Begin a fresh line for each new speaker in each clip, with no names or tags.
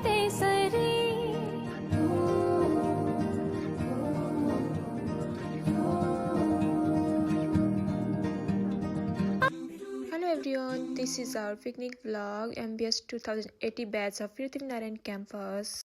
Hello everyone, this is our picnic vlog MBS 2080 batch of Prithvi Narayan campus.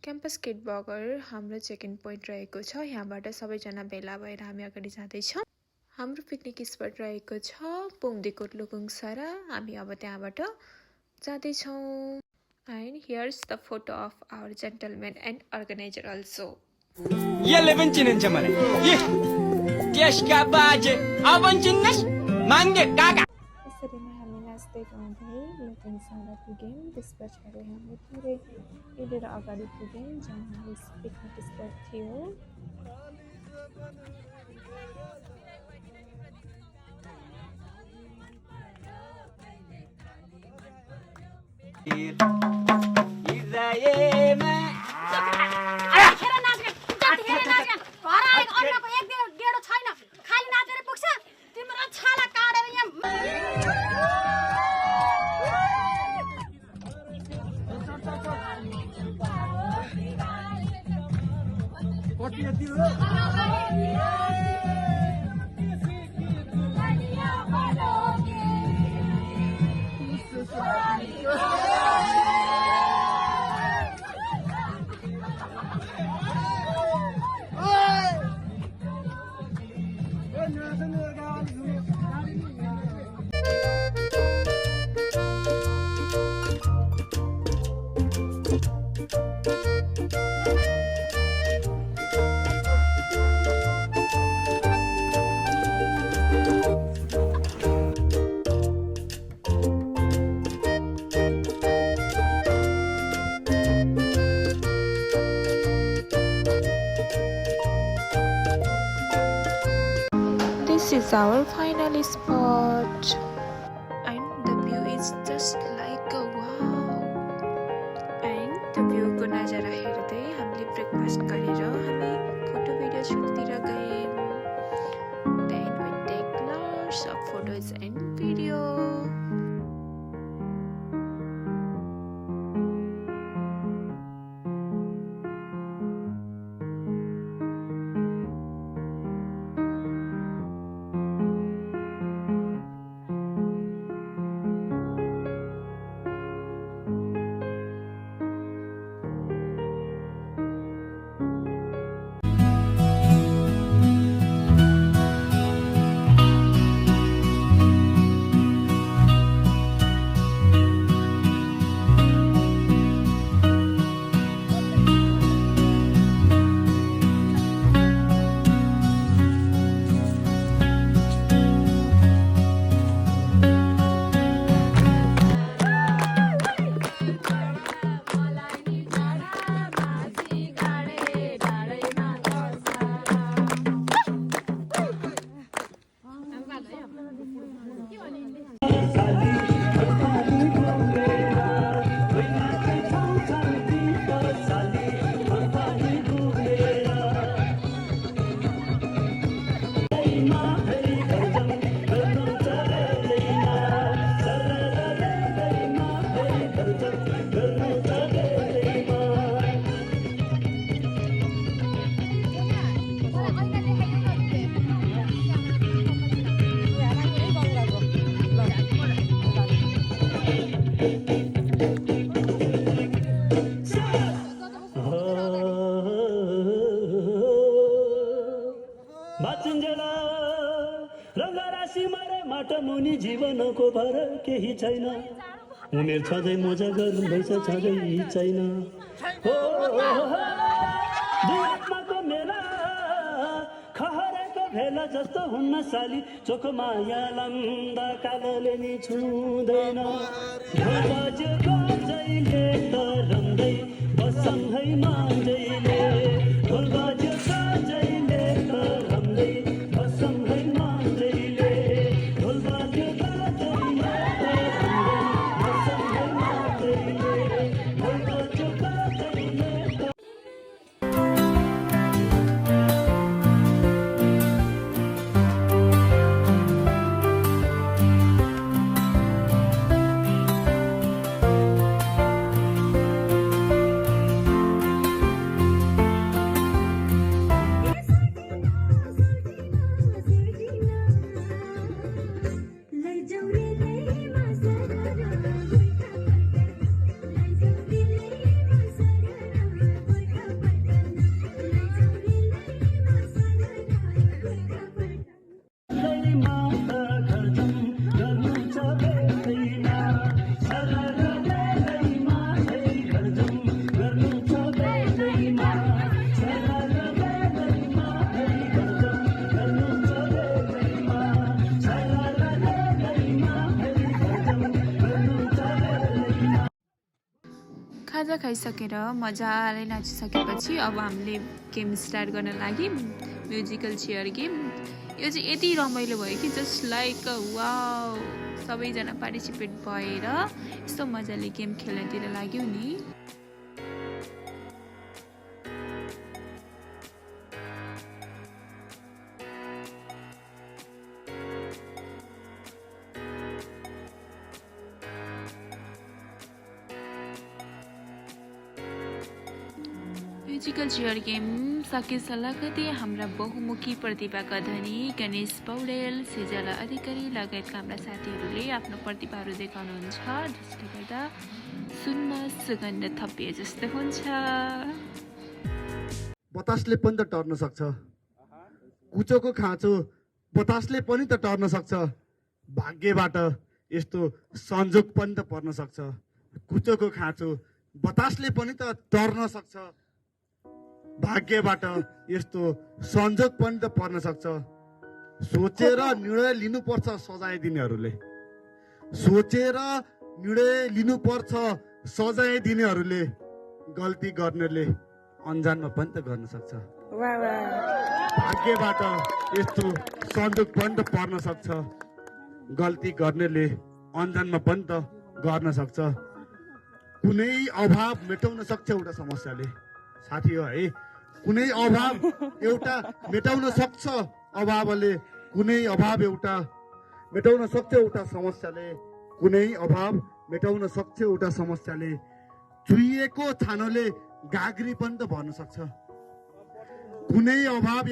Campus gate बगर हाम्रो check in point रहेको छ। यहाँबाट सबैजना भेला भएर हामी अगाडि जाँदैछौँ। हाम्रो पिकनिक स्पट रहेको छ पुङदीकोट लुकुङसरा। हामी अब त्यहाँबाट जाँदैछौँ। And here's the photo of our gentleman and organizer also.
ये लेवन चिनन्छ मलाई ये त्यसका बाजे अवन चिन्नस् मान्गे काका।
यसरी नै हामी नाच्दै गाउँदै लुकुङसरा पुग्यौँ। त्यसपछि हामी पुरै हिँडेर अगाडि पुग्यौँ जहाँ हाम्रो पिकनिक स्पट थियो। This is our final spot and the view is just like a wow. And the view को नजारा हेर्दै हामीले ब्रेकफास्ट गरेर हामी फोटो भिडियो सुटतिर गयौँ। Then we take lots of photos and video.
मुनि जीवनको भर केही छैन उमेर छँदै मोजा गर्दैछ छँदै छैन हो दुई आत्माको मेला खहरेको भेला जस्तो हुन्न साली चोख माया लम्दा कालोले नि छुँदैन ढोलबाजेको जहिले त रम्दै बसम है मान्दैले ढोलबाजेको जहिले त रम्दै बसम है मान्दैले
खाजा खाइसकेर मजाले नाचिसकेपछि अब हामीले गेम स्टार्ट गर्न लागि म्युजिकल चेयर गेम। यो चाहिँ यति रमाइलो भयो कि जस्ट लाइक वाउ, सबैजना पार्टिसिपेट भएर यस्तो मजाले गेम खेल्नतिर लाग्यो नि। म्युजिकल चेयर गेम सकिसलगतै हाम्रा बहुमुखी प्रतिभाका धनी गणेश पौडेल, सिजला अधिकारी लगायतका हाम्रा साथीहरूले आफ्नो प्रतिभाहरू देखाउनुहुन्छ, जसले गर्दा सुन्न सुगन्ध थपिए जस्तो हुन्छ।
बतासले पनि त टर्न सक्छ, कुचोको खाँचो बतासले पनि त टर्न सक्छ, भाग्यबाट यस्तो संजोग पनि त पर्न सक्छ। कुचोको खाँचो बतासले पनि त टर्न सक्छ, भाग्यबाट यस्तो संजोग पनि त पर्न सक्छ। सोचेर निर्णय लिनुपर्छ सजाय दिनेहरूले, सोचेर निर्णय लिनुपर्छ सजाय दिनेहरूले, गल्ती गर्नेले अन्जानमा पनि त गर्न सक्छ। भाग्यबाट यस्तो संजोग पनि त पर्न सक्छ, गल्ती गर्नेले अन्जानमा पनि त गर्न सक्छ। कुनै अभाव मेटाउन सक्छ एउटा समस्याले, साथी हो है, कुनै अभाव एउटा मेटाउन सक्छ अभावले, कुनै अभाव एउटा मेटाउन सक्छ एउटा समस्याले, कुनै अभाव मेटाउन सक्छ एउटा समस्याले। चुहिएको छानोले गाग्री पनि त भर्न सक्छ, कुनै अभाव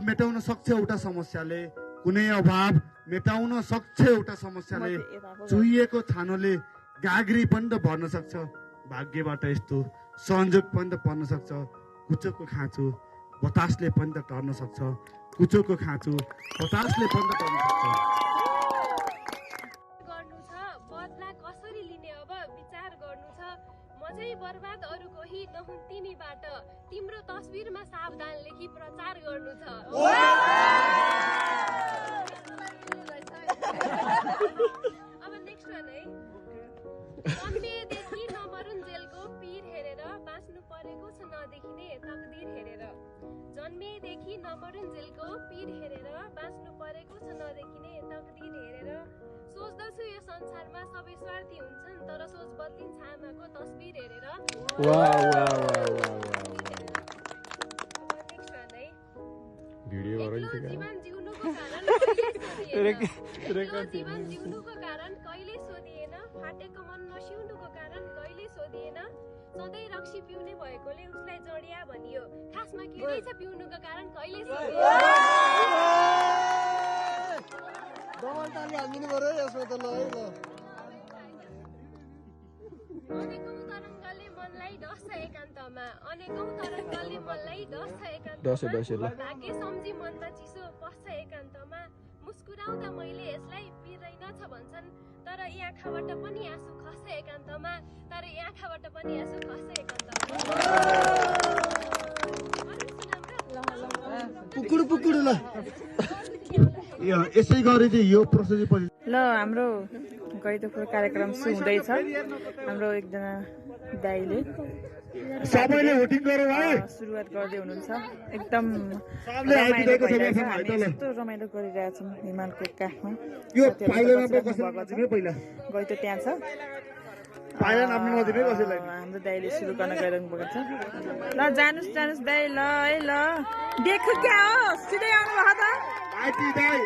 मेटाउन सक्छ एउटा समस्याले, कुनै अभाव मेटाउन सक्छ एउटा समस्याले। चुहिएको छानोले गाग्री पनि त भर्न सक्छ, भाग्यबाट यस्तो संजोग पनि त पर्न सक्छ। कुचोको खाँचो बतासले पनि त टर्न सक्छ, कुचोको खाँचो बतासले पनि त टर्न सक्छ।
गर्नु छ बदला कसरी लिने अब विचार गर्नु छ, म चाहिँ बर्बाद अरु कोही नहुन् तिमीबाट, तिम्रो तस्बिरमा सावधान लेखी प्रचार गर्नु छ। अब नेक्स्ट वान है। जन्मेदेखि नमरुन् जेलको पीर हेरेर बाँच्नु परेको छ नदेखिने तकदिर हेरेर, जन्मेदेखि नमरुन् जेलको पीर हेरेर बाँच्नु परेको छ नदेखिने तकदिर हेरेर। सोच्दछु यो संसारमा सबै स्वार्थी हुन्छन्, तर सोच बदलिन्छ आमाको तस्बिर हेरेर। जीवन जिउनुको कारण कहिले सोधिएन, फाटेको मन नसिउनुको कारण कहिले सोधिएन, सधैँ रक्सी पिउने भएकोले उसलाई जडिया भनियो, खासमा के रहेछ पिउनुको कारण कहिले सोधिएन। अनेकौं तरङ्गले मनलाई डस्छ एकान्तमा, अनेकौं तरङ्गले मनलाई डस्छ एकान्तमा, भाग्य सम्झी मनमा चिसो पस्छ एकान्तमा, मुस्कुराउँदा मैले यसलाई पिर्दैन छ भन्छन्, तर यी आँखाबाट पनि आँसु खस्छ एकान्तमा, तर यी आँखाबाट पनि आँसु खस्छ एकान्तमा।
पुकुड ल यसै गरी चाहिँ यो प्रोसेस पछि
ल हाम्रो गैतोफुल कार्यक्रम सुरु हुँदैछ। हाम्रो एकजना दाइले
सबैले होटिङ गरौँ है,
सुरुवात गर्दै हुनुहुन्छ। एकदम यस्तो रमाइलो गरिरहेछौँ हिमालको काखमा।
यो पाइलामा कसैले पहिला
गैतो त्यहाँ छ,
पाइला नाप्नु नदिने कसैलाई।
हाम्रो दाइले सुरु गर्न गइरहनु भएको छ। ल जानुस् दाइ, ल है ल देखो क्या हो, सिधै आउनु भएको त।
आइटी दाइ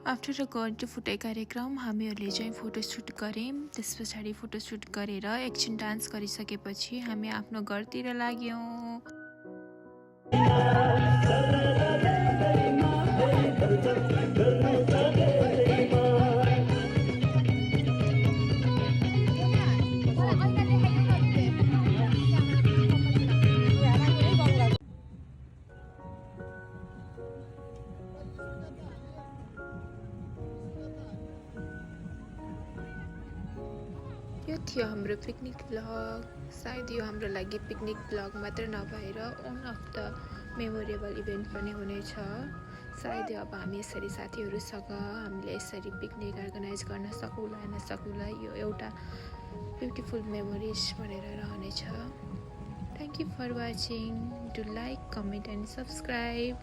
आफ्टर अ गड फुटाइ कार्यक्रम हामीहरूले चाहिँ फोटोसुट गऱ्यौँ। त्यस पछाडि फोटोसुट गरेर एकछिन डान्स गरिसकेपछि हामी आफ्नो घरतिर लाग्यौँ। यो थियो हाम्रो पिकनिक ब्लग। सायद यो हाम्रो लागि पिकनिक ब्लग मात्र नभएर one of the memorable event पनि हुनेछ। सायद अब हामी यसरी साथीहरूसँग हामीले यसरी पिकनिक अर्गनाइज गर्न सकौँला नसकौँला, यो एउटा ब्युटिफुल मेमोरिज भनेर रहनेछ। Thank you for watching. Do like, comment and subscribe.